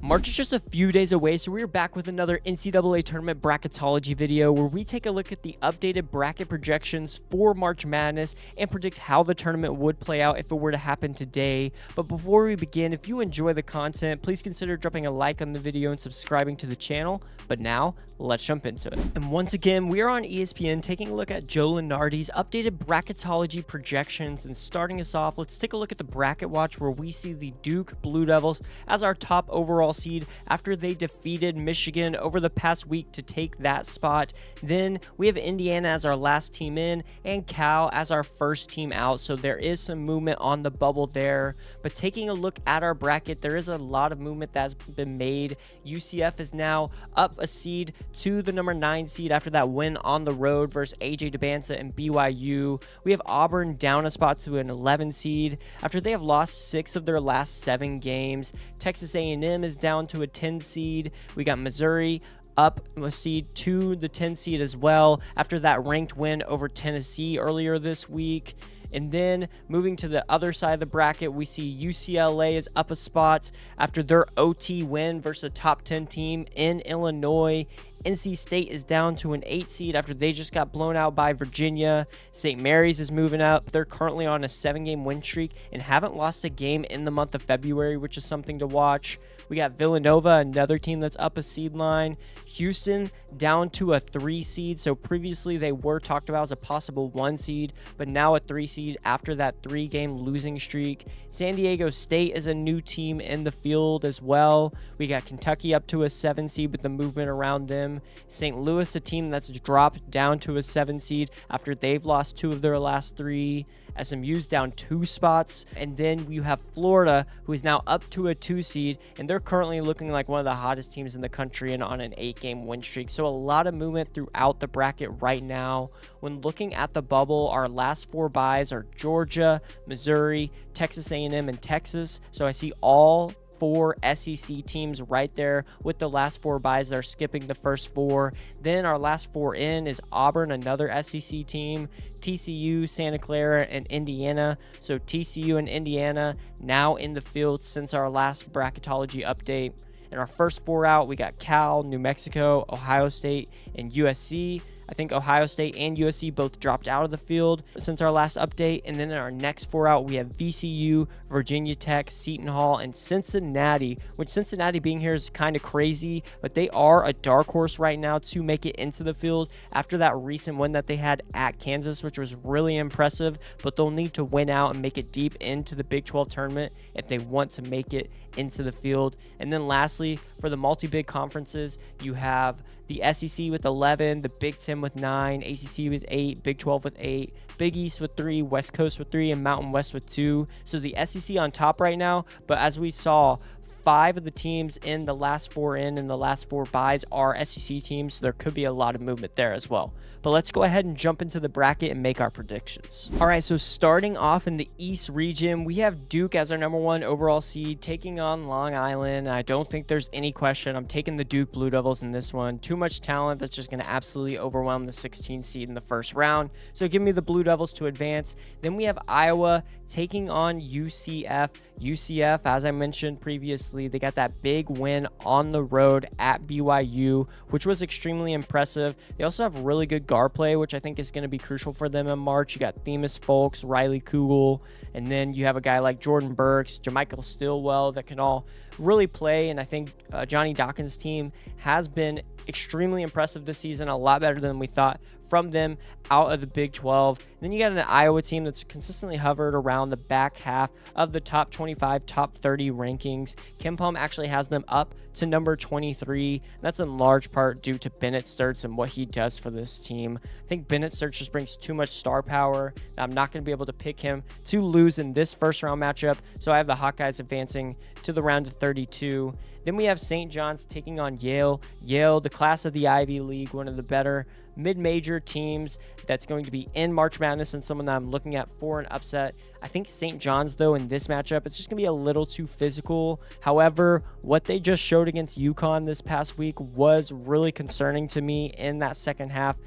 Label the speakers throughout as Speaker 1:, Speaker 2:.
Speaker 1: March is just a few days away, so we're back with another NCAA Tournament Bracketology video where we take a look at the updated bracket projections for March Madness and predict how the tournament would play out if it were to happen today. But before we begin, if you enjoy the content, please consider dropping a like on the video and subscribing to the channel. But now, let's jump into it. And once again, we are on ESPN taking a look at Joe Lunardi's updated bracketology projections. And starting us off, let's take a look at the bracket watch where we see the Duke Blue Devils as our top overall seed after they defeated Michigan over the past week to take that spot. Then we have Indiana as our last team in and Cal as our first team out, so there is some movement on the bubble there. But taking a look at our bracket, there is a lot of movement that's been made. UCF is now up a seed to the number 9 seed after that win on the road versus AJ DeBanza and BYU. We have Auburn down a spot to an 11 seed after they have lost 6 of their last 7 games. Texas A&M is down to a 10 seed. We got Missouri up a seed to the 10 seed as well after that ranked win over Tennessee earlier this week. And then moving to the other side of the bracket, we see UCLA is up a spot after their OT win versus a top 10 team in Illinois. NC State is down to an 8 seed after they just got blown out by Virginia. St. Mary's is moving up. They're currently on a 7-game win streak and haven't lost a game in the month of February, which is something to watch. We got Villanova, another team that's up a seed line. Houston down to a 3 seed. So previously they were talked about as a possible 1 seed, but now a 3 seed after that 3-game losing streak. San Diego State is a new team in the field as well. We got Kentucky up to a 7 seed with the movement around them. St. Louis, a team that's dropped down to a 7 seed after they've lost 2 of their last 3. SMU's down 2 spots. And then you have Florida, who is now up to a 2 seed, and they're currently looking like one of the hottest teams in the country and on an 8-game win streak. So a lot of movement throughout the bracket right now. When looking at the bubble, our last 4 byes are Georgia, Missouri, Texas A&M, and Texas. So I see all 4 SEC teams right there with the last 4 byes. They're skipping the first 4. Then our last 4 in is Auburn, another SEC team, TCU, Santa Clara, and Indiana. So TCU and Indiana now in the field since our last bracketology update. In our first 4 out, we got Cal, New Mexico, Ohio State, and USC. I think Ohio State and USC both dropped out of the field since our last update. And then in our next 4 out, we have VCU, Virginia Tech, Seton Hall, and Cincinnati, which Cincinnati being here is kind of crazy, but they are a dark horse right now to make it into the field after that recent win that they had at Kansas, which was really impressive, but they'll need to win out and make it deep into the Big 12 tournament if they want to make it into the field. And then lastly, for the multi-big conferences, you have the SEC with 11, the Big 10 with 9, ACC with 8, Big 12 with 8, Big East with 3, West Coast with 3, and Mountain West with 2. So the SEC on top right now, but as we saw, 5 of the teams in the last 4 in and the last 4 byes are SEC teams, so there could be a lot of movement there as well. But let's go ahead and jump into the bracket and make our predictions. All right, so starting off in the East region, we have Duke as our number 1 overall seed taking on Long Island. I don't think there's any question. I'm taking the Duke Blue Devils in this one. Too much talent that's just going to absolutely overwhelm the 16 seed in the first round. So give me the Blue Devils to advance. Then we have Iowa taking on UCF. UCF, as I mentioned previously, they got that big win on the road at BYU, which was extremely impressive. They also have really good guard play, which I think is going to be crucial for them in March. You got Themis Folks, Riley Kugel, and then you have a guy like Jordan Burks, Jermichael Stillwell that can all really play. And I think Johnny Dawkins' team has been extremely impressive this season, a lot better than we thought from them out of the Big 12. And then you got an Iowa team that's consistently hovered around the back half of the top 25, top 30 rankings. KenPom actually has them up to number 23. And that's in large part due to Bennett Sturts and what he does for this team. I think Bennett Sturts just brings too much star power. I'm not going to be able to pick him to lose in this first round matchup. So I have the Hawkeyes advancing to the round of 32. Then we have St. John's taking on Yale. Yale, the class of the Ivy League, one of the better mid-major teams that's going to be in March Madness and someone that I'm looking at for an upset. I think St. John's, though, in this matchup, it's just going to be a little too physical. However, what they just showed against UConn this past week was really concerning to me in that second half,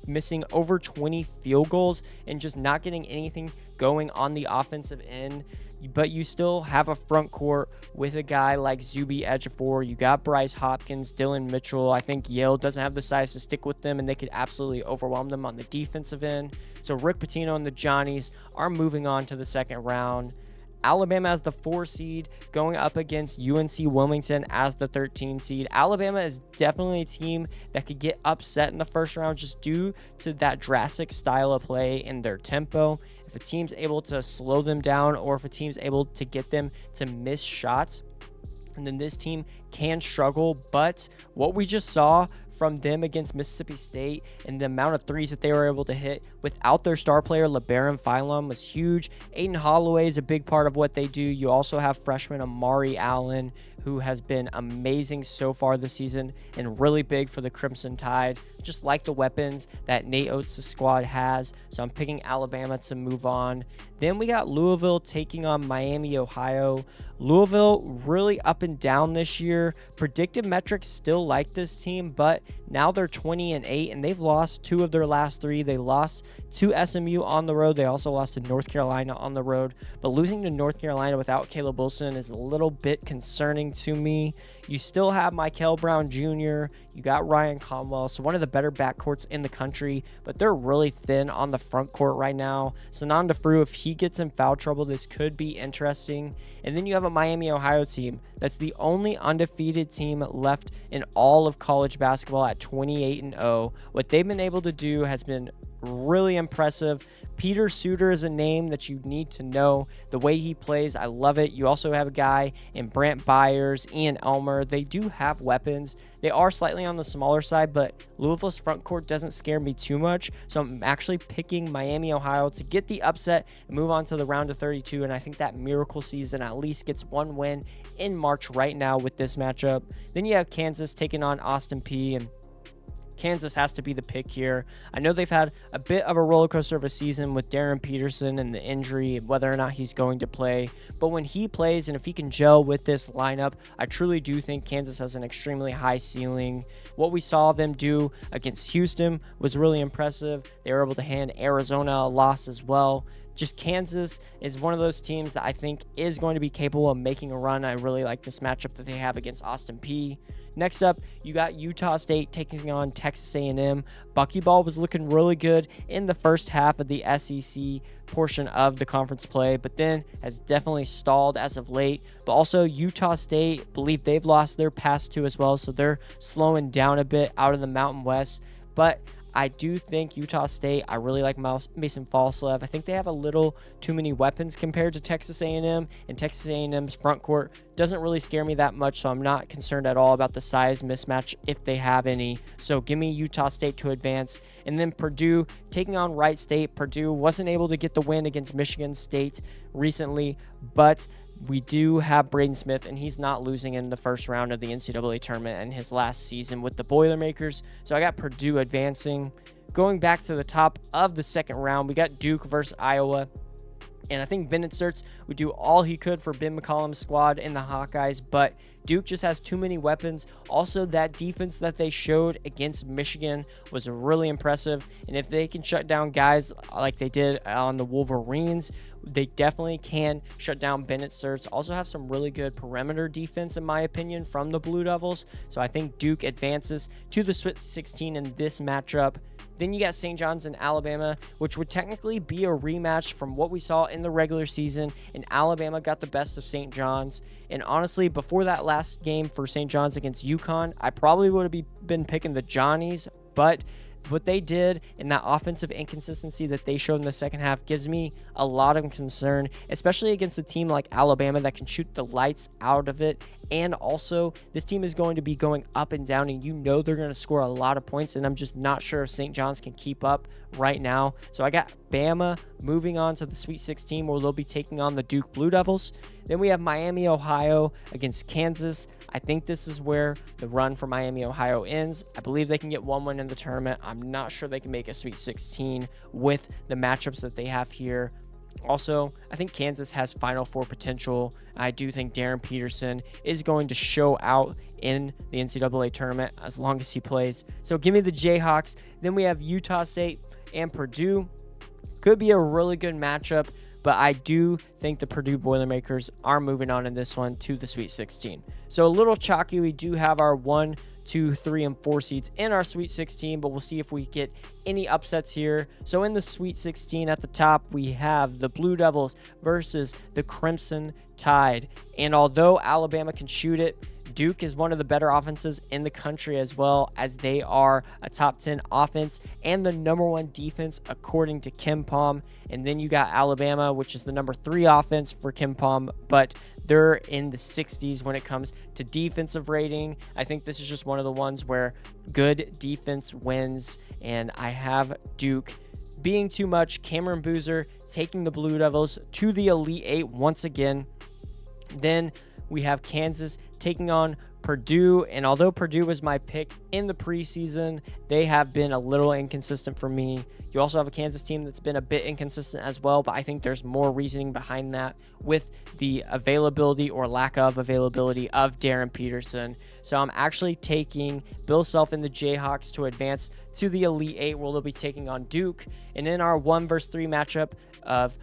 Speaker 1: missing over 20 field goals and just not getting anything going on the offensive end. but you still have a front court with a guy like Zuby Ejiofor. You got Bryce Hopkins, Dylan Mitchell. I think Yale doesn't have the size to stick with them, and they could absolutely overwhelm them on the defensive end. So Rick Pitino and the Johnnies are moving on to the second round. Alabama as the 4 seed going up against UNC Wilmington as the 13 seed. Alabama is definitely a team that could get upset in the first round just due to that drastic style of play and their tempo. If a team's able to slow them down, or if a team's able to get them to miss shots, and then this team can struggle. But what we just saw from them against Mississippi State and the amount of threes that they were able to hit without their star player LeBaron Philon was huge. Aiden Holloway is a big part of what they do. You also have freshman Amari Allen, who has been amazing so far this season and really big for the Crimson Tide, just like the weapons that Nate Oates' squad has. So I'm picking Alabama to move on. Then we got Louisville taking on Miami, Ohio. Louisville really up and down this year. Predictive metrics still like this team, but now they're 20-8 and they've lost 2 of their last 3. They lost to SMU on the road. They also lost to North Carolina on the road, but losing to North Carolina without Caleb Wilson is a little bit concerning to me. You still have Michael Brown Jr., you got Ryan Conwell, so one of the better backcourts in the country, but they're really thin on the front court right now. Sanan Defru, if he gets in foul trouble, this could be interesting. And then you have a Miami, Ohio team that's the only undefeated team left in all of college basketball at 28-0. What they've been able to do has been really impressive. Peter Suter is a name that you need to know. The way he plays, I love it. You also have a guy in Brant Byers, Ian Elmer. They do have weapons. They are slightly on the smaller side, but Louisville's front court doesn't scare me too much. So I'm actually picking Miami, Ohio to get the upset and move on to the round of 32. And I think that miracle season at least gets one win in March right now with this matchup. Then you have Kansas taking on Austin Peay, and Kansas has to be the pick here. I know they've had a bit of a roller coaster of a season with Darren Peterson and the injury and whether or not he's going to play. But when he plays and if he can gel with this lineup, I truly do think Kansas has an extremely high ceiling. What we saw them do against Houston was really impressive. They were able to hand Arizona a loss as well. Just Kansas is one of those teams that I think is going to be capable of making a run. I really like this matchup that they have against Austin Peay. Next up, you got Utah State taking on Texas A&M. Buckyball was looking really good in the first half of the SEC portion of the conference play, but then has definitely stalled as of late. But also Utah State, believe they've lost their past 2 as well, so they're slowing down a bit out of the Mountain West. But I do think Utah State, I really like Mason Falslev. I think they have a little too many weapons compared to Texas A&M, and Texas A&M's front court doesn't really scare me that much, so I'm not concerned at all about the size mismatch if they have any. So give me Utah State to advance. And then Purdue taking on Wright State. Purdue wasn't able to get the win against Michigan State recently, but we do have Braden Smith, and he's not losing in the first round of the NCAA tournament in his last season with the Boilermakers. So I got Purdue advancing. Going back to the top of the second round, we got Duke versus Iowa. And I think Bennett Sturts would do all he could for Ben McCollum's squad in the Hawkeyes, but Duke just has too many weapons. Also, that defense that they showed against Michigan was really impressive. And if they can shut down guys like they did on the Wolverines, they definitely can shut down Bennett Sturts. Also have some really good perimeter defense, in my opinion, from the Blue Devils. So I think Duke advances to the Sweet 16 in this matchup. Then you got St. John's and Alabama, which would technically be a rematch from what we saw in the regular season, and Alabama got the best of St. John's. And honestly, before that last game for St. John's against UConn, I probably would have been picking the Johnnies, but what they did and that offensive inconsistency that they showed in the second half gives me a lot of concern, especially against a team like Alabama that can shoot the lights out of it. And also, this team is going to be going up and down, and you know they're going to score a lot of points, and I'm just not sure if St. John's can keep up right now. So I got Bama moving on to the Sweet 16, where they'll be taking on the Duke Blue Devils. Then we have Miami, Ohio against Kansas. I think this is where the run for Miami, Ohio ends. I believe they can get one win in the tournament. I'm not sure they can make a Sweet 16 with the matchups that they have here. Also, I think Kansas has Final Four potential. I do think Darren Peterson is going to show out in the NCAA tournament as long as he plays. So give me the Jayhawks. Then we have Utah State and Purdue. Could be a really good matchup, but I do think the Purdue Boilermakers are moving on in this one to the Sweet 16. So a little chalky. We do have our 1, 2, 3, and 4 seeds in our Sweet 16, but we'll see if we get any upsets here. So in the Sweet 16 at the top, we have the Blue Devils versus the Crimson Tide. And although Alabama can shoot it, Duke is one of the better offenses in the country, as well as they are a top 10 offense and the number 1 defense according to KenPom. And then you got Alabama, which is the number 3 offense for KenPom, but they're in the 60s when it comes to defensive rating. I think this is just one of the ones where good defense wins, and I have Duke being too much. Cameron Boozer taking the Blue Devils to the Elite 8 once again. Then we have Kansas taking on Purdue, and although Purdue was my pick in the preseason, they have been a little inconsistent for me. You also have a Kansas team that's been a bit inconsistent as well, but I think there's more reasoning behind that with the availability or lack of availability of Darren Peterson. So I'm actually taking Bill Self and the Jayhawks to advance to the Elite 8, where they'll be taking on Duke. And in our 1 versus 3 matchup of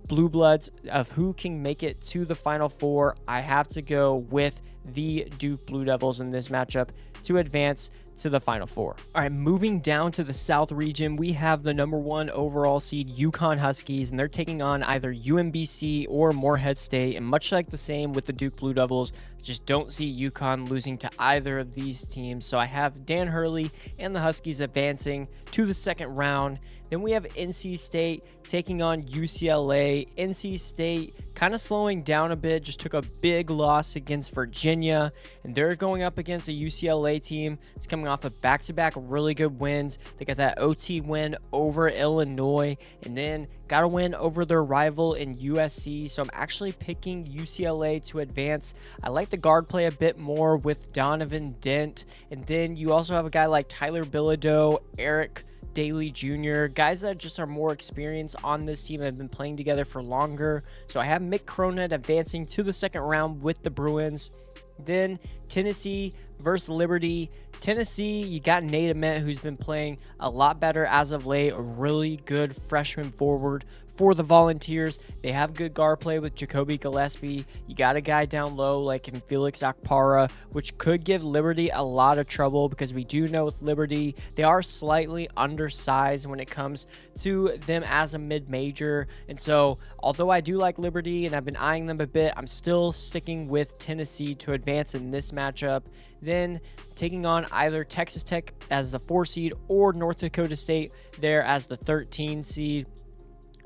Speaker 1: Blue Bloods, of who can make it to the Final Four, I have to go with the Duke Blue Devils in this matchup to advance to the Final Four. All right, moving down to the South region, we have the number 1 overall seed UConn Huskies, and they're taking on either UMBC or Morehead State. And much like the same with the Duke Blue Devils, just don't see UConn losing to either of these teams. So I have Dan Hurley and the Huskies advancing to the second round. Then we have NC State taking on UCLA. NC State kind of slowing down a bit, just took a big loss against Virginia, and they're going up against a UCLA team. It's coming off of back-to-back really good wins. They got that OT win over Illinois, and then got a win over their rival in USC. So I'm actually picking UCLA to advance. I like the guard play a bit more with Donovan Dent, and then you also have a guy like Tyler Bilodeau, Eric Daly Jr., guys that just are more experienced on this team, have been playing together for longer. So I have Mick Cronin advancing to the second round with the Bruins. Then Tennessee versus Liberty. Tennessee, you got Nate Ament, who's been playing a lot better as of late, a really good freshman forward for the Volunteers. They have good guard play with Jacoby Gillespie. You got a guy down low like in Felix Akpara, which could give Liberty a lot of trouble, because we do know with Liberty, they are slightly undersized when it comes to them as a mid-major. And so, although I do like Liberty and I've been eyeing them a bit, I'm still sticking with Tennessee to advance in this matchup. Then taking on either Texas Tech as the 4 seed or North Dakota State there as the 13 seed.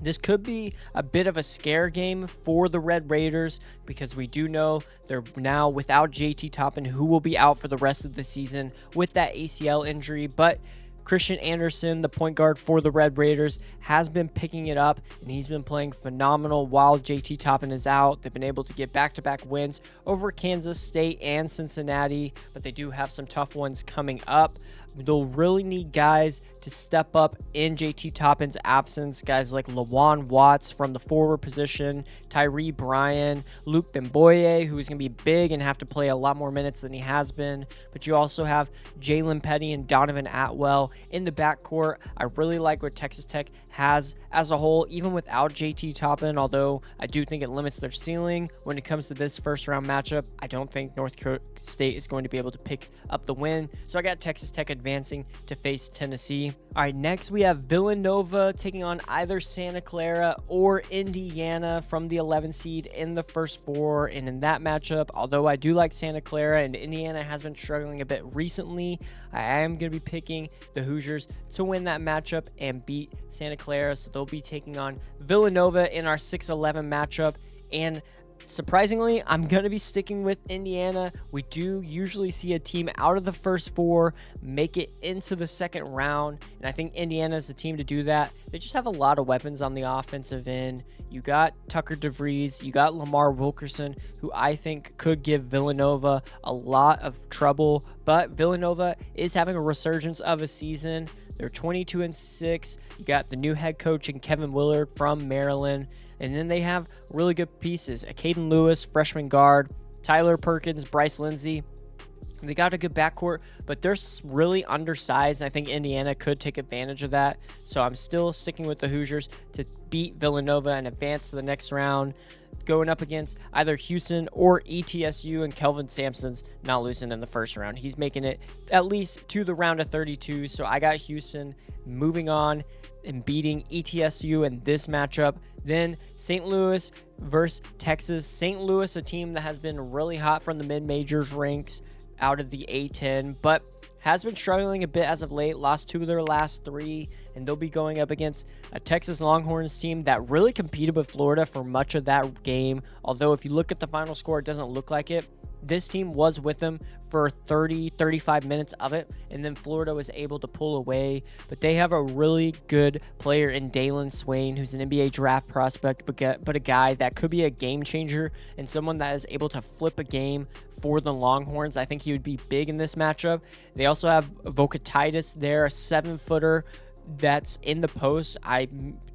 Speaker 1: This could be a bit of a scare game for the Red Raiders, because we do know they're now without JT Toppin, who will be out for the rest of the season with that ACL injury. But Christian Anderson, the point guard for the Red Raiders, has been picking it up, and he's been playing phenomenal while JT Toppin is out. They've been able to get back-to-back wins over Kansas State and Cincinnati, but they do have some tough ones coming up. They'll really need guys to step up in JT Toppin's absence. Guys like Lawan Watts from the forward position, Tyree Bryan, Luke Bemboye, who is going to be big and have to play a lot more minutes than he has been. But you also have Jalen Petty and Donovan Atwell in the backcourt. I really like what Texas Tech has as a whole, even without JT Toppin, although I do think it limits their ceiling when it comes to this first round matchup. I don't think North Dakota State is going to be able to pick up the win. So I got Texas Tech advancing to face Tennessee. All right, next we have Villanova taking on either Santa Clara or Indiana from the 11 seed in the first 4. And in that matchup, although I do like Santa Clara and Indiana has been struggling a bit recently, I am going to be picking the Hoosiers to win that matchup and beat Santa Clara. So they'll be taking on Villanova in our 6-11 matchup. And surprisingly, I'm going to be sticking with Indiana. We do usually see a team out of the first 4 make it into the second round, and I think Indiana is the team to do that. They just have a lot of weapons on the offensive end. You got Tucker DeVries, you got Lamar Wilkerson, who I think could give Villanova a lot of trouble, but Villanova is having a resurgence of a season. They're 22-6. You got the new head coach in Kevin Willard from Maryland. And then they have really good pieces. Caden Lewis, freshman guard, Tyler Perkins, Bryce Lindsey, They got a good backcourt, but they're really undersized. I think Indiana could take advantage of that. So I'm still sticking with the Hoosiers to beat Villanova and advance to the next round, going up against either Houston or ETSU, and Kelvin Sampson's not losing in the first round. He's making it at least to the round of 32. So I got Houston moving on and beating ETSU in this matchup. Then St. Louis versus Texas. St. Louis, a team that has been really hot from the mid-majors ranks out of the A10, but has been struggling a bit as of late, lost 2 of their last 3, and they'll be going up against a Texas Longhorns team that really competed with Florida for much of that game. Although if you look at the final score, it doesn't look like it. This team was with them for 35 minutes of it, and then Florida was able to pull away. But they have a really good player in Dalen Swain, who's an NBA draft prospect, but a guy that could be a game changer and someone that is able to flip a game for the Longhorns. I think he would be big in this matchup. They also have Vokatitis there, a 7-footer that's in the post. I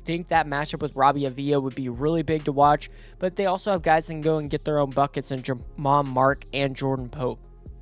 Speaker 1: think that matchup with Robbie Avila would be really big to watch, but they also have guys that can go and get their own buckets in Jamon Mark and Jordan Pope.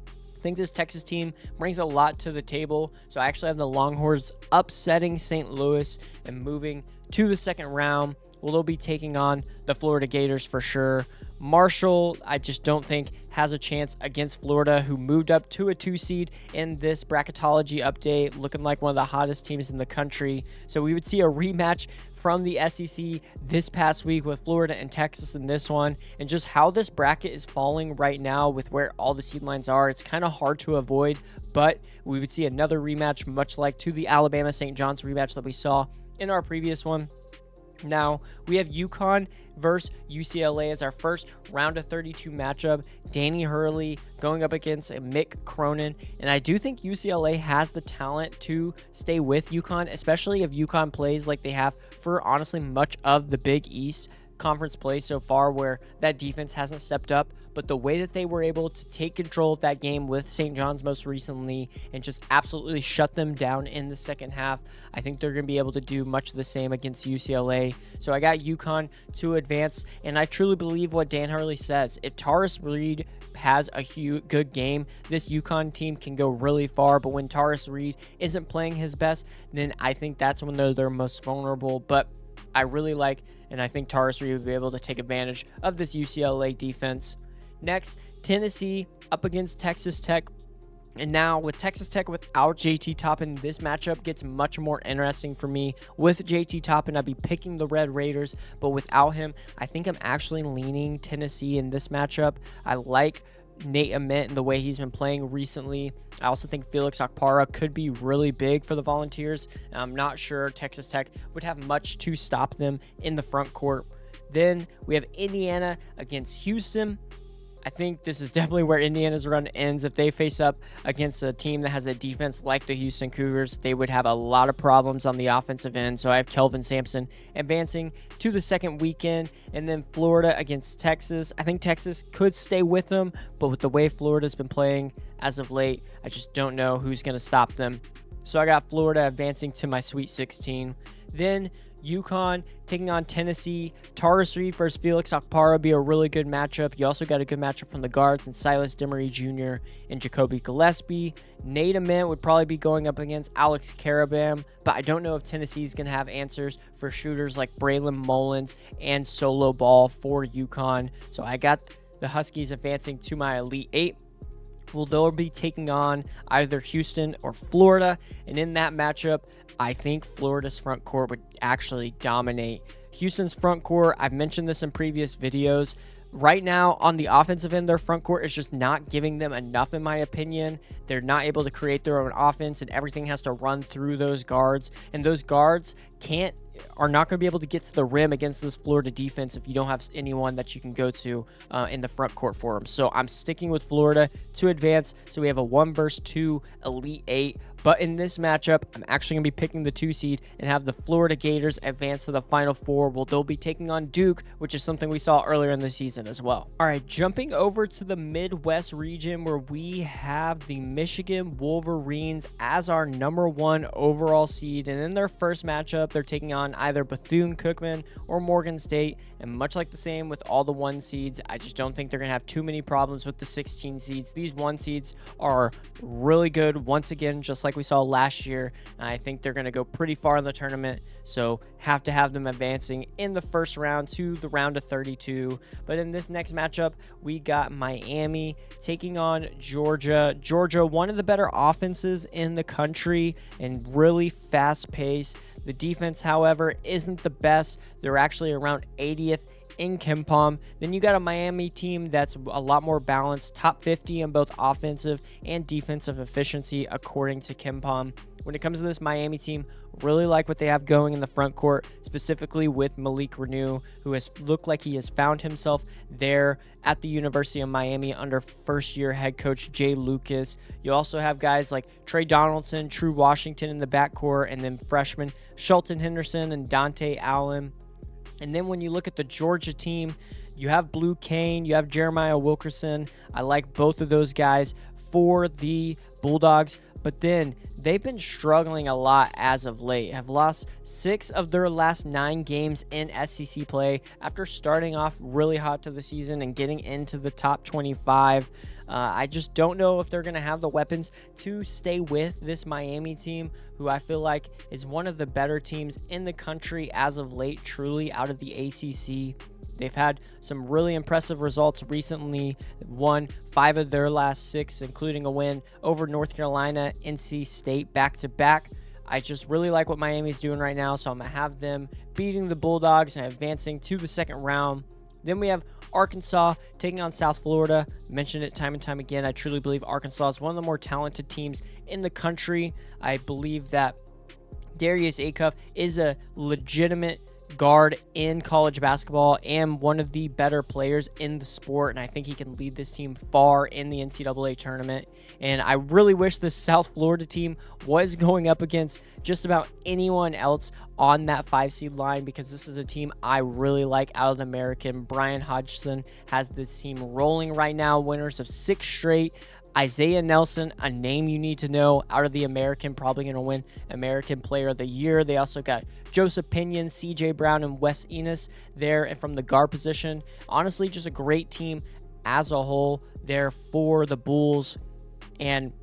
Speaker 1: I think this Texas team brings a lot to the table, so I actually have the Longhorns upsetting St. Louis and moving to the second round. Well, they'll be taking on the Florida Gators for sure. Marshall, I just don't think has a chance against Florida, who moved up to a 2 seed in this bracketology update, looking like one of the hottest teams in the country. So we would see a rematch from the SEC this past week with Florida and Texas in this one. And just how this bracket is falling right now with where all the seed lines are, it's kind of hard to avoid, but we would see another rematch, much like to the Alabama-St. John's rematch that we saw in our previous one. Now, we have UConn versus UCLA as our first round of 32 matchup. Danny Hurley going up against Mick Cronin. And I do think UCLA has the talent to stay with UConn, especially if UConn plays like they have for honestly much of the Big East Conference play so far, where that defense hasn't stepped up. But the way that they were able to take control of that game with St. John's most recently and just absolutely shut them down in the second half, I think they're going to be able to do much of the same against UCLA. So I got UConn to advance, and I truly believe what Dan Hurley says. If Taurus Reed has a good game, this UConn team can go really far. But when Taurus Reed isn't playing his best, then I think that's when they're most vulnerable. But I really like, and I think Taurus Reed will be able to take advantage of this UCLA defense. Next, Tennessee up against Texas Tech. And now with Texas Tech without JT Toppin, this matchup gets much more interesting for me. With JT Toppin, I'd be picking the Red Raiders, but without him, I think I'm actually leaning Tennessee in this matchup. I like Nate Ament and the way he's been playing recently. I also think Felix Okpara could be really big for the Volunteers. I'm not sure Texas Tech would have much to stop them in the front court. Then we have Indiana against Houston. I think this is definitely where Indiana's run ends. If they face up against a team that has a defense like the Houston Cougars, they would have a lot of problems on the offensive end. So I have Kelvin Sampson advancing to the second weekend. And then Florida against Texas. I think Texas could stay with them, but with the way Florida's been playing as of late, I just don't know who's going to stop them. So I got Florida advancing to my Sweet 16. Then UConn taking on Tennessee. Taurus Reed versus Felix Okpara be a really good matchup. You also got a good matchup from the guards and Silas Demery Jr. and Jacoby Gillespie. Nate Ament would probably be going up against Alex Karabam, but I don't know if Tennessee's going to have answers for shooters like Braylon Mullins and Solo Ball for UConn. So I got the Huskies advancing to my Elite 8. Well, they'll be taking on either Houston or Florida, and in that matchup, I think Florida's front court would actually dominate. Houston's front court, I've mentioned this in previous videos. Right now, on the offensive end, their front court is just not giving them enough, in my opinion. They're not able to create their own offense, and everything has to run through those guards. And those guards are not going to be able to get to the rim against this Florida defense if you don't have anyone that you can go to in the front court for them. So I'm sticking with Florida to advance. So we have a 1 versus 2 Elite 8, But in this matchup, I'm actually going to be picking the 2 seed and have the Florida Gators advance to the Final Four. Well, they'll be taking on Duke, which is something we saw earlier in the season as well. All right, jumping over to the Midwest region where we have the Michigan Wolverines as our #1 overall seed. And in their first matchup, they're taking on either Bethune-Cookman or Morgan State. And much like the same with all the 1 seeds, I just don't think they're going to have too many problems with the 16 seeds. These 1 seeds are really good once again, just like we saw last year. And I think they're going to go pretty far in the tournament, so have to have them advancing in the first round to the round of 32. But in this next matchup, we got Miami taking on Georgia. Georgia, one of the better offenses in the country and really fast pace. The defense, however, isn't the best. They're actually around 80th in KenPom. Then you got a Miami team that's a lot more balanced, top 50 in both offensive and defensive efficiency according to KenPom. When it comes to this Miami team, really like what they have going in the front court, specifically with Malik Renew, who has looked like he has found himself there at the University of Miami under first-year head coach Jay Lucas. You also have guys like Trey Donaldson, True Washington in the backcourt, and then freshmen Shelton Henderson and Dante Allen. And then when you look at the Georgia team, you have Blue Kane, you have Jeremiah Wilkerson. I like both of those guys for the Bulldogs. But then they've been struggling a lot as of late. Have lost 6 of their last 9 games in SEC play after starting off really hot to the season and getting into the top 25. I just don't know if they're going to have the weapons to stay with this Miami team, who I feel like is one of the better teams in the country as of late, truly out of the ACC. They've had some really impressive results recently. Won 5 of their last 6, including a win over North Carolina, NC State back-to-back. I just really like what Miami's doing right now, so I'm going to have them beating the Bulldogs and advancing to the second round. Then we have Arkansas taking on South Florida. Mentioned it time and time again. I truly believe Arkansas is one of the more talented teams in the country. I believe that Darius Acuff is a legitimate guard in college basketball and one of the better players in the sport, and I think he can lead this team far in the NCAA tournament. And I really wish this South Florida team was going up against just about anyone else on that 5 seed line, because this is a team I really like out of the American. Brian Hodgson has this team rolling right now, winners of 6 straight. Isaiah Nelson, a name you need to know out of the American, probably going to win American Player of the Year. They also got Joseph Pinion, CJ Brown, and Wes Enos there and from the guard position. Honestly, just a great team as a whole there for the Bulls. And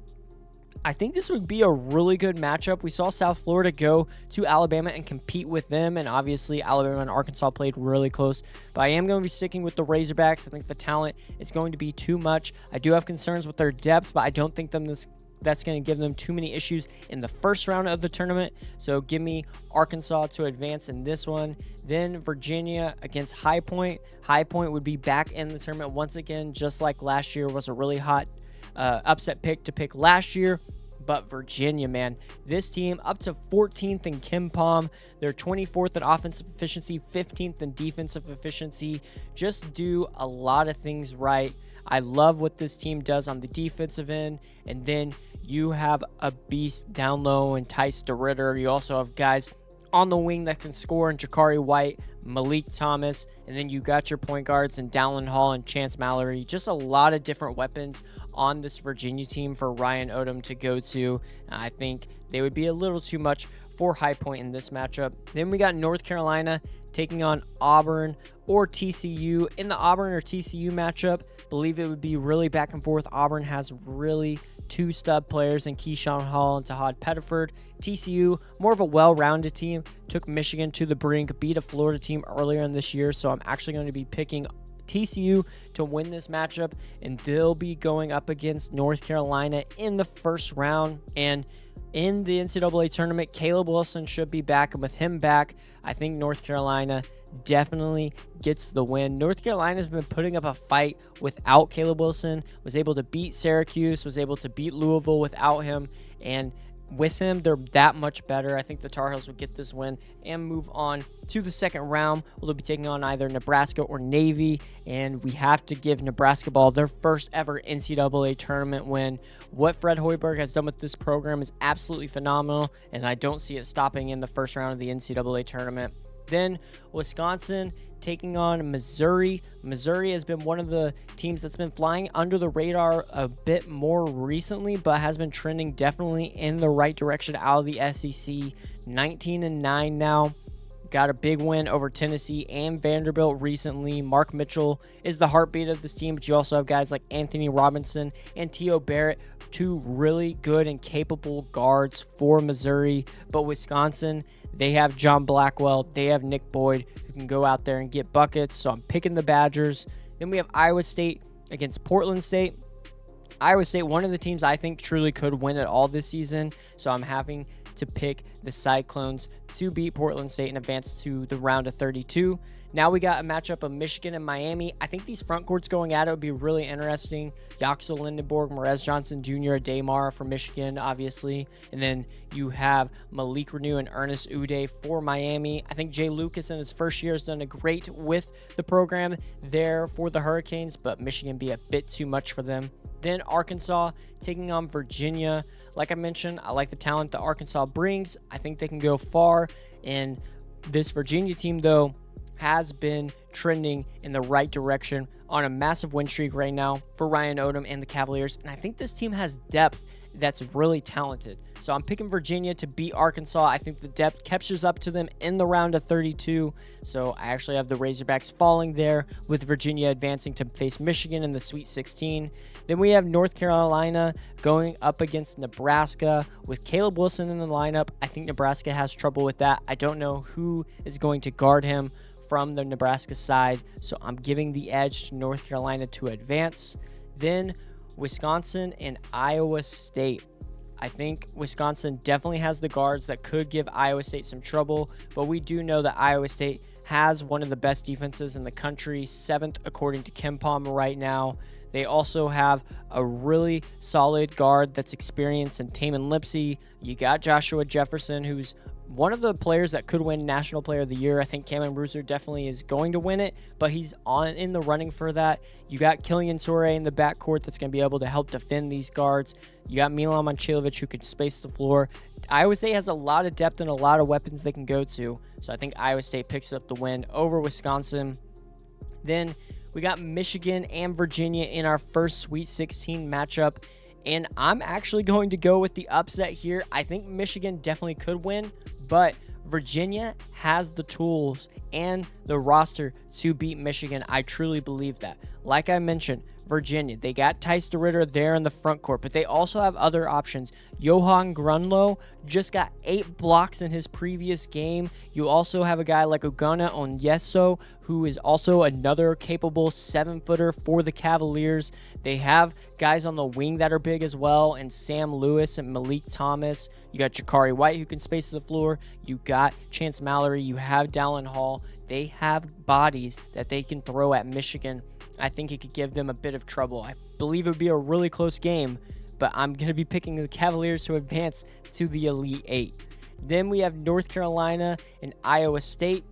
Speaker 1: I think this would be a really good matchup. We saw South Florida go to Alabama and compete with them, and obviously Alabama and Arkansas played really close. But I am going to be sticking with the Razorbacks. I think the talent is going to be too much. I do have concerns with their depth, but I don't think that's going to give them too many issues in the first round of the tournament. So give me Arkansas to advance in this one. Then Virginia against High Point. High Point would be back in the tournament once again, just like last year was a really hot upset pick to pick last year. But Virginia, man, this team up to 14th in KenPom. They're 24th in offensive efficiency, 15th in defensive efficiency. Just do a lot of things right. I love what this team does on the defensive end. And then you have a beast down low in Tice DeRitter. You also have guys on the wing that can score in Jakari White, Malik Thomas, and then you got your point guards in Dallin Hall and Chance Mallory. Just a lot of different weapons on this Virginia team for Ryan Odom to go to. I think they would be a little too much for High Point in this matchup. Then we got North Carolina taking on Auburn or TCU. In the Auburn or TCU matchup, believe it would be really back and forth. Auburn has really 2 stud players in Keyshawn Hall and Tahad Pettiford. TCU, more of a well-rounded team, took Michigan to the brink, beat a Florida team earlier in this year, so I'm actually going to be picking TCU to win this matchup, and they'll be going up against North Carolina in the first round. And in the NCAA tournament, Caleb Wilson should be back, and with him back, I think North Carolina definitely gets the win. North Carolina's been putting up a fight without Caleb Wilson, was able to beat Syracuse, was able to beat Louisville without him, and with him, they're that much better. I think the Tar Heels would get this win and move on to the second round. They'll be taking on either Nebraska or Navy, and we have to give Nebraska ball their first ever NCAA tournament win. What Fred Hoiberg has done with this program is absolutely phenomenal, and I don't see it stopping in the first round of the NCAA tournament. Then Wisconsin taking on Missouri. Missouri has been one of the teams that's been flying under the radar a bit more recently, but has been trending definitely in the right direction out of the SEC. 19-9 now. Got a big win over Tennessee and Vanderbilt recently. Mark Mitchell is the heartbeat of this team, but you also have guys like Anthony Robinson and T.O. Barrett, two really good and capable guards for Missouri. But Wisconsin, they have John Blackwell, they have Nick Boyd, who can go out there and get buckets, so I'm picking the Badgers. Then we have Iowa State against Portland State. Iowa State, one of the teams I think truly could win it all this season, so I'm having to pick the Cyclones to beat Portland State and advance to the round of 32. Now we got a matchup of Michigan and Miami. I think these front courts going at it would be really interesting. Yaxel Lindenborg, Morez Johnson Jr., Daymar for Michigan, obviously. And then you have Malik Renew and Ernest Uday for Miami. I think Jay Lucas in his first year has done a great with the program there for the Hurricanes, but Michigan be a bit too much for them. Then Arkansas taking on Virginia. Like I mentioned, I like the talent that Arkansas brings. I think they can go far. And this Virginia team, though, has been trending in the right direction on a massive win streak right now for Ryan Odom and the Cavaliers. And I think this team has depth that's really talented. So I'm picking Virginia to beat Arkansas. I think the depth catches up to them in the round of 32. So I actually have the Razorbacks falling there, with Virginia advancing to face Michigan in the Sweet 16. Then we have North Carolina going up against Nebraska with Caleb Wilson in the lineup. I think Nebraska has trouble with that. I don't know who is going to guard him from the Nebraska side, so I'm giving the edge to North Carolina to advance. Then Wisconsin and Iowa State. I think Wisconsin definitely has the guards that could give Iowa State some trouble, but we do know that Iowa State has one of the best defenses in the country, 7th according to KenPom right now. They also have a really solid guard that's experienced in Tamin Lipsey. You got Joshua Jefferson, who's one of the players that could win National Player of the Year. I think Cameron Bruiser definitely is going to win it, but he's in the running for that. You got Killian Toure in the backcourt that's going to be able to help defend these guards. You got Milan Momcilovic, who can space the floor. Iowa State has a lot of depth and a lot of weapons they can go to, so I think Iowa State picks up the win over Wisconsin. Then we got Michigan and Virginia in our first Sweet 16 matchup, and I'm actually going to go with the upset here. I think Michigan definitely could win, but Virginia has the tools and the roster to beat Michigan. I truly believe that. Like I mentioned, Virginia, they got Tice DeRitter there in the front court, but they also have other options. Johan Grunlow just got 8 blocks in his previous game. You also have a guy like Ugonna Onyeso, who is also another capable 7-footer for the Cavaliers. They have guys on the wing that are big as well, and Sam Lewis and Malik Thomas. You got Jakari White, who can space the floor. You got Chance Mallory. You have Dallin Hall. They have bodies that they can throw at Michigan. I think it could give them a bit of trouble. I believe it would be a really close game, but I'm going to be picking the Cavaliers to advance to the Elite Eight. Then we have North Carolina and Iowa State.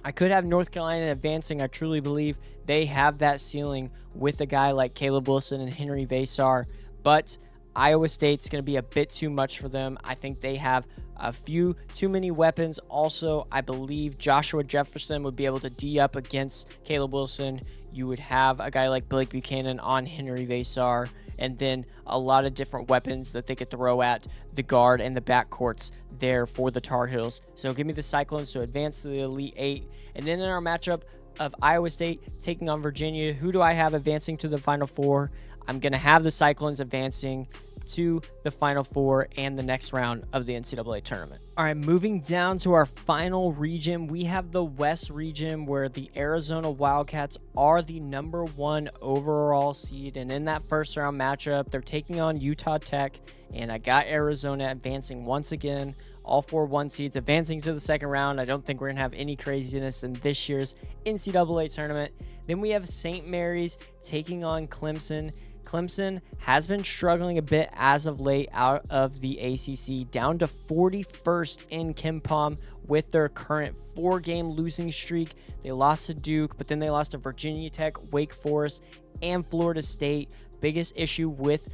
Speaker 1: I could have North Carolina advancing. I truly believe they have that ceiling with a guy like Caleb Wilson and Henry Vasar, but Iowa State's going to be a bit too much for them. I think they have a few too many weapons. Also, I believe Joshua Jefferson would be able to D up against Caleb Wilson. You would have a guy like Blake Buchanan on Henry Vasar, and then a lot of different weapons that they could throw at the guard and the backcourts there for the Tar Heels. So give me the Cyclones to advance to the Elite Eight. And then in our matchup of Iowa State taking on Virginia, who do I have advancing to the Final Four? I'm going to have the Cyclones advancing to the Final Four and the next round of the NCAA tournament. All right, moving down to our final region, we have the West region, where the Arizona Wildcats are the #1 overall seed. And in that first round matchup, they're taking on Utah Tech. And I got Arizona advancing once again. All 4 1 seeds advancing to the second round. I don't think we're going to have any craziness in this year's NCAA tournament. Then we have St. Mary's taking on Clemson. Clemson has been struggling a bit as of late out of the ACC, down to 41st in KenPom with their current 4-game losing streak. They lost to Duke, but then they lost to Virginia Tech, Wake Forest, and Florida State. Biggest issue with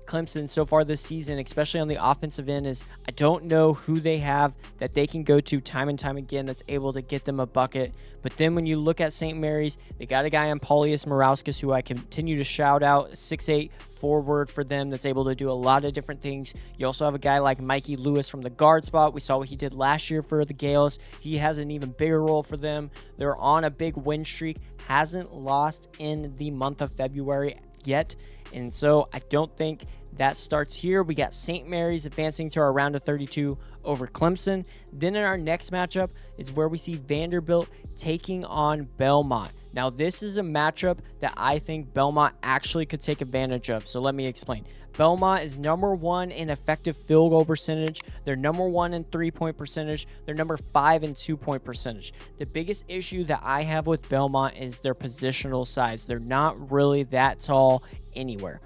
Speaker 1: Clemson so far this season, especially on the offensive end, is I don't know who they have that they can go to time and time again that's able to get them a bucket. But then when you look at St. Mary's, they got a guy in Paulius Morauskas, who I continue to shout out, 6'8" forward for them that's able to do a lot of different things. You also have a guy like Mikey Lewis from the guard spot. We saw what he did last year for the Gales. He has an even bigger role for them. They're on a big win streak, hasn't lost in the month of February yet. And so I don't think that starts here. We got St. Mary's advancing to our round of 32 over Clemson. Then in our next matchup is where we see Vanderbilt taking on Belmont. Now, this is a matchup that I think Belmont actually could take advantage of. So let me explain. Belmont is number 1 in effective field goal percentage. They're number 1 in 3-point percentage. They're number 5 in 2-point percentage. The biggest issue that I have with Belmont is their positional size. They're not really that tall anywhere.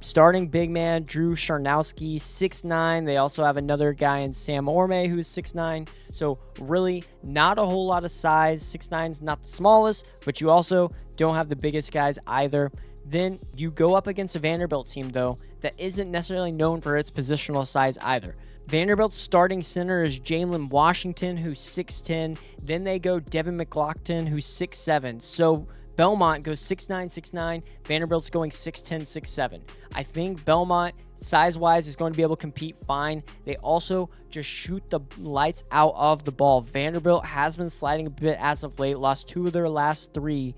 Speaker 1: Starting big man Drew Charnowski, 6'9". They also have another guy in Sam Orme who's 6'9". So really not a whole lot of size. 6'9" is not the smallest, but you also don't have the biggest guys either. Then you go up against a Vanderbilt team, though, that isn't necessarily known for its positional size either. Vanderbilt's starting center is Jalen Washington, who's 6'10". Then they go Devin McLaughlin, who's 6'7". So Belmont goes 6'9", 6'9". Vanderbilt's going 6'10", 6'7". I think Belmont, size-wise, is going to be able to compete fine. They also just shoot the lights out of the ball. Vanderbilt has been sliding a bit as of late, lost 2 of their last 3.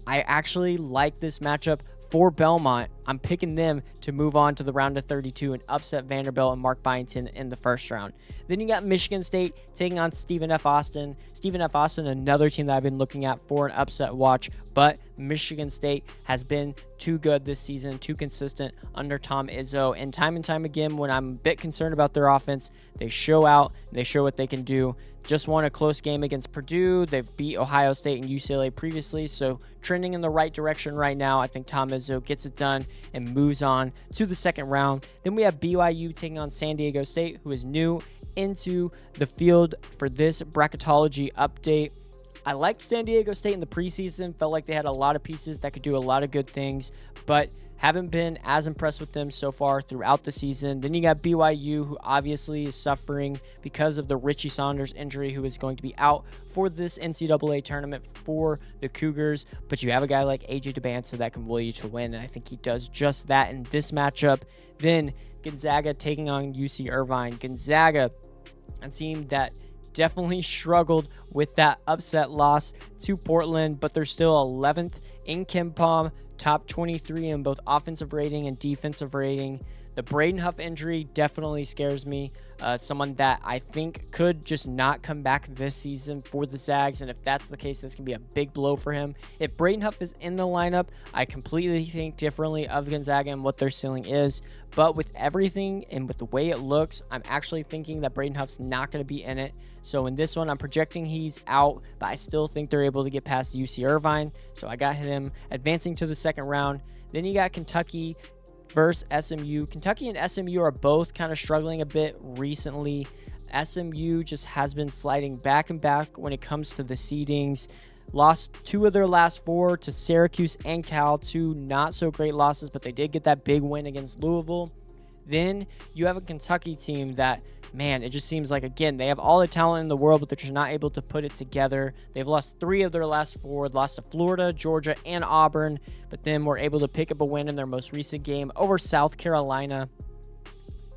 Speaker 1: I actually like this matchup for Belmont. I'm picking them to move on to the round of 32 and upset Vanderbilt and Mark Byington in the first round. Then you got Michigan State taking on Stephen F. Austin. Stephen F. Austin, another team that I've been looking at for an upset watch, but Michigan State has been too good this season, too consistent under Tom Izzo, and time again, when I'm a bit concerned about their offense, they show out, they show what they can do. Just won a close game against Purdue. They've beat Ohio State and UCLA previously, so trending in the right direction right now. I think Tom Izzo gets it done and moves on to the second round. Then we have BYU taking on San Diego State, who is new into the field for this bracketology update. I liked San Diego State in the preseason, felt like they had a lot of pieces that could do a lot of good things, but haven't been as impressed with them so far throughout the season. Then you got BYU, who obviously is suffering because of the Richie Saunders injury, who is going to be out for this NCAA tournament for the Cougars. But you have a guy like AJ DeBanza that can will you to win, and I think he does just that in this matchup. Then Gonzaga taking on UC Irvine. Gonzaga, a team that definitely struggled with that upset loss to Portland, but they're still 11th in KenPom, top 23 in both offensive rating and defensive rating. The Braden Huff injury definitely scares me. Someone that I think could just not come back this season for the Zags, and if that's the case, this can be a big blow for him. If Braden Huff is in the lineup, I completely think differently of Gonzaga and what their ceiling is. But with everything and with the way it looks, I'm actually thinking that Braden Huff's not going to be in it. So in this one, I'm projecting he's out, but I still think they're able to get past UC Irvine. So I got him advancing to the second round. Then you got Kentucky versus SMU. Kentucky and SMU are both kind of struggling a bit recently. SMU just has been sliding back and back when it comes to the seedings. Lost 2 of their last 4 to Syracuse and Cal, 2 not so great losses, but they did get that big win against Louisville. Then you have a Kentucky team that, man, it just seems like, again, they have all the talent in the world, but they're just not able to put it together. They've lost 3 of their last 4, lost to Florida, Georgia, and Auburn, but then were able to pick up a win in their most recent game over South Carolina.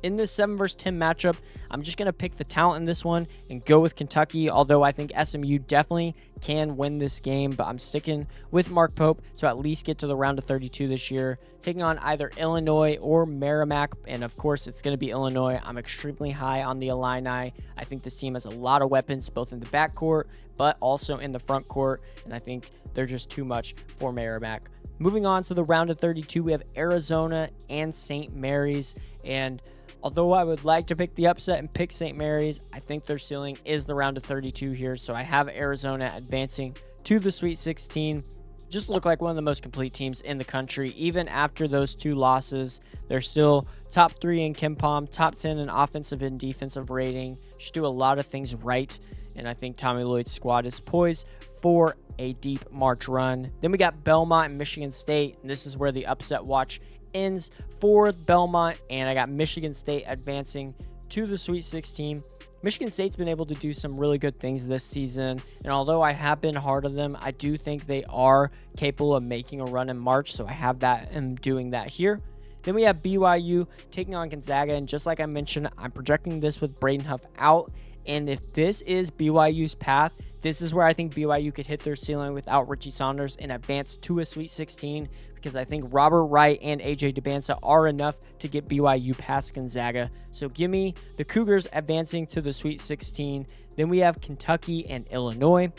Speaker 1: In this 7 versus 10 matchup, I'm just going to pick the talent in this one and go with Kentucky, although I think SMU definitely can win this game, but I'm sticking with Mark Pope to at least get to the round of 32 this year, taking on either Illinois or Merrimack, and of course, it's going to be Illinois. I'm extremely high on the Illini. I think this team has a lot of weapons, both in the backcourt, but also in the front court, and I think they're just too much for Merrimack. Moving on to the round of 32, we have Arizona and St. Mary's, and although I would like to pick the upset and pick St. Mary's, I think their ceiling is the round of 32 here. So I have Arizona advancing to the Sweet 16. just look like one of the most complete teams in the country. Even after those 2 losses, they're still top 3 in KenPom, top 10 in offensive and defensive rating. Just do a lot of things right, and I think Tommy Lloyd's squad is poised for a deep March run. Then we got Belmont and Michigan State, and this is where the upset watch ends for Belmont, and I got Michigan State advancing to the Sweet 16. Michigan State's been able to do some really good things this season, and although I have been hard on them, I do think they are capable of making a run in March, so I have that and doing that here. Then we have BYU taking on Gonzaga, and just like I mentioned, I'm projecting this with Braden Huff out, and if this is BYU's path, this is where I think BYU could hit their ceiling without Richie Saunders and advance to a Sweet 16, because I think Robert Wright and AJ DeBansa are enough to get BYU past Gonzaga. So give me the Cougars advancing to the Sweet 16. Then we have Kentucky and Illinois.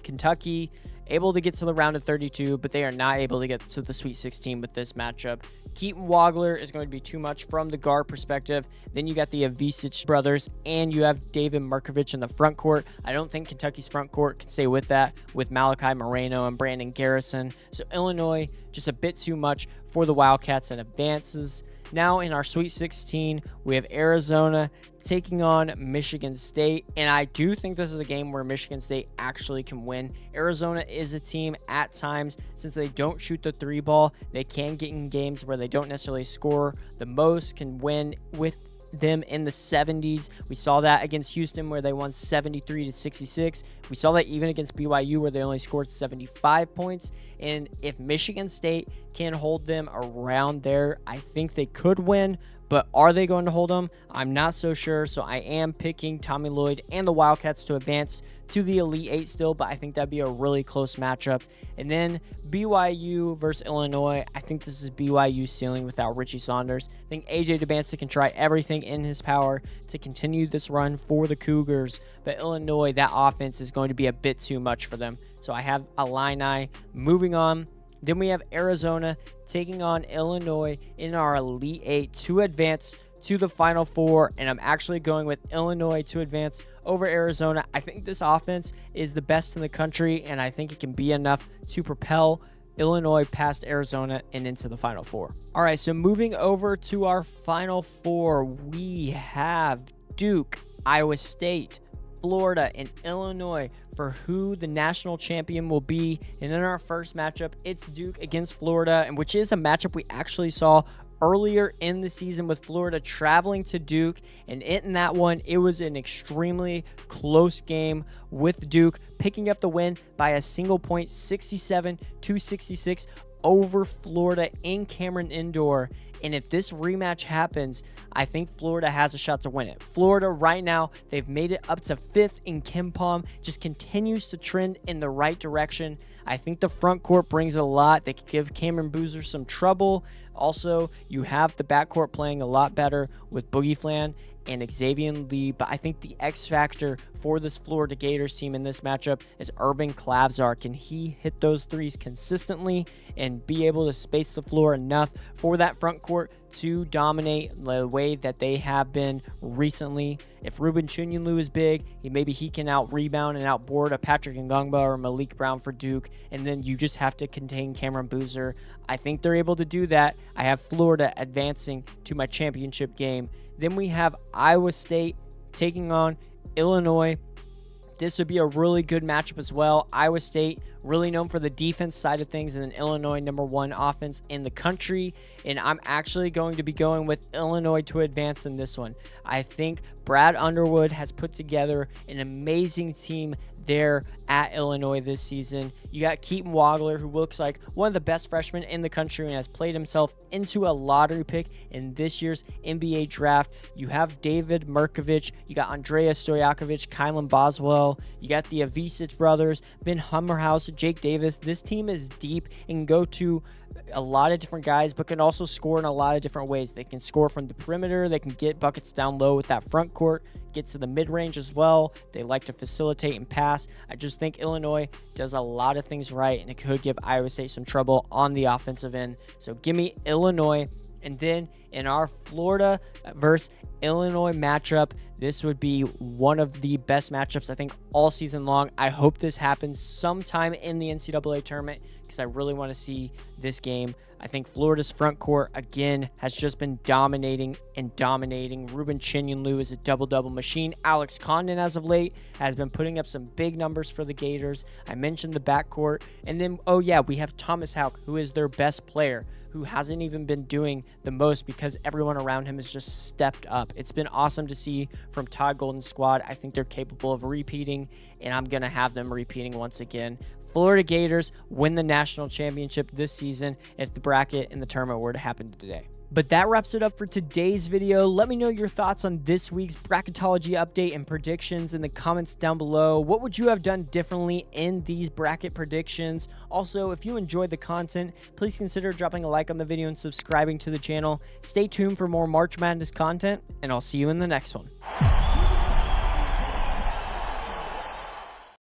Speaker 1: Kentucky able to get to the round of 32, but they are not able to get to the Sweet 16 with this matchup. Keaton Wagler is going to be too much from the guard perspective. Then you got the Avicic brothers, and you have David Markovich in the front court. I don't think Kentucky's front court can stay with that, with Malachi Moreno and Brandon Garrison. So Illinois, just a bit too much for the Wildcats and advances. Now in our Sweet 16, we have Arizona taking on Michigan State, and I do think this is a game where Michigan State actually can win. Arizona is a team at times, since they don't shoot the 3 ball, they can get in games where they don't necessarily score the most, can win with them in the 70s. We saw that against Houston where they won 73-66. We saw that even against BYU where they only scored 75 points. And if Michigan State can hold them around there, I think they could win. But are they going to hold them? I'm not so sure. So I am picking Tommy Lloyd and the Wildcats to advance to the Elite 8 still, but I think that'd be a really close matchup. And then BYU versus Illinois. I think this is BYU's ceiling without Richie Saunders. I think AJ DeBansa can try everything in his power to continue this run for the Cougars, but Illinois, that offense is going to be a bit too much for them. So I have Illini moving on. Then we have Arizona taking on Illinois in our Elite 8 to advance to the Final Four, and I'm actually going with Illinois to advance over Arizona. I think this offense is the best in the country, and I think it can be enough to propel Illinois past Arizona and into the Final Four. All right, so moving over to our Final Four, we have Duke, Iowa State, Florida, and Illinois for who the national champion will be. And in our first matchup, it's Duke against Florida, and which is a matchup we actually saw earlier in the season with Florida traveling to Duke. And in that one, it was an extremely close game with Duke picking up the win by a single point, 67-66 over Florida in Cameron Indoor. And if this rematch happens, I think Florida has a shot to win it. Florida right now, they've made it up to 5th in KenPom, just continues to trend in the right direction. I think the front court brings a lot. They could give Cameron Boozer some trouble. Also, you have the backcourt playing a lot better with Boogie Flan and Xavier Lee, but I think the X factor for this Florida Gators team in this matchup is Urban Klavzar. Can he hit those threes consistently and be able to space the floor enough for that front court to dominate the way that they have been recently? If Ruben Chunyunlu is big, maybe he can out-rebound and outboard a Patrick Ngongba or Malik Brown for Duke, and then you just have to contain Cameron Boozer. I think they're able to do that. I have Florida advancing to my championship game. Then we have Iowa State taking on Illinois. This would be a really good matchup as well. Iowa State really known for the defense side of things, and then Illinois #1 offense in the country. And I'm actually going to be going with Illinois to advance in this one. I think Brad Underwood has put together an amazing team there at Illinois this season. You got Keaton Wagler, who looks like one of the best freshmen in the country and has played himself into a lottery pick in this year's NBA draft. You have David Markovich, you got Andrea Stojakovic, Kylan Boswell, you got the Avicic brothers, Ben Hummerhouse, Jake Davis. This team is deep and can go to a lot of different guys, but can also score in a lot of different ways. They can score from the perimeter, they can get buckets down low with that front court, get to the mid-range as well. They like to facilitate and pass. I just think Illinois does a lot of things right, and it could give Iowa State some trouble on the offensive end. So give me Illinois And then in our Florida versus Illinois matchup, this would be one of the best matchups, I think, all season long. I hope this happens sometime in the NCAA tournament because I really want to see this game. I think Florida's front court, again, has just been dominating. Ruben Chinyonlu is a double-double machine. Alex Condon, as of late, has been putting up some big numbers for the Gators. I mentioned the backcourt. And then, oh yeah, we have Thomas Houck, who is their best player, who hasn't even been doing the most because everyone around him has just stepped up. It's been awesome to see from Todd Golden's squad. I think they're capable of repeating, and I'm going to have them repeating once again. Florida Gators win the national championship this season if the bracket and the tournament were to happen today. But that wraps it up for today's video. Let me know your thoughts on this week's bracketology update and predictions in the comments down below. What would you have done differently in these bracket predictions? Also, if you enjoyed the content, please consider dropping a like on the video and subscribing to the channel. Stay tuned for more March Madness content, and I'll see you in the next one.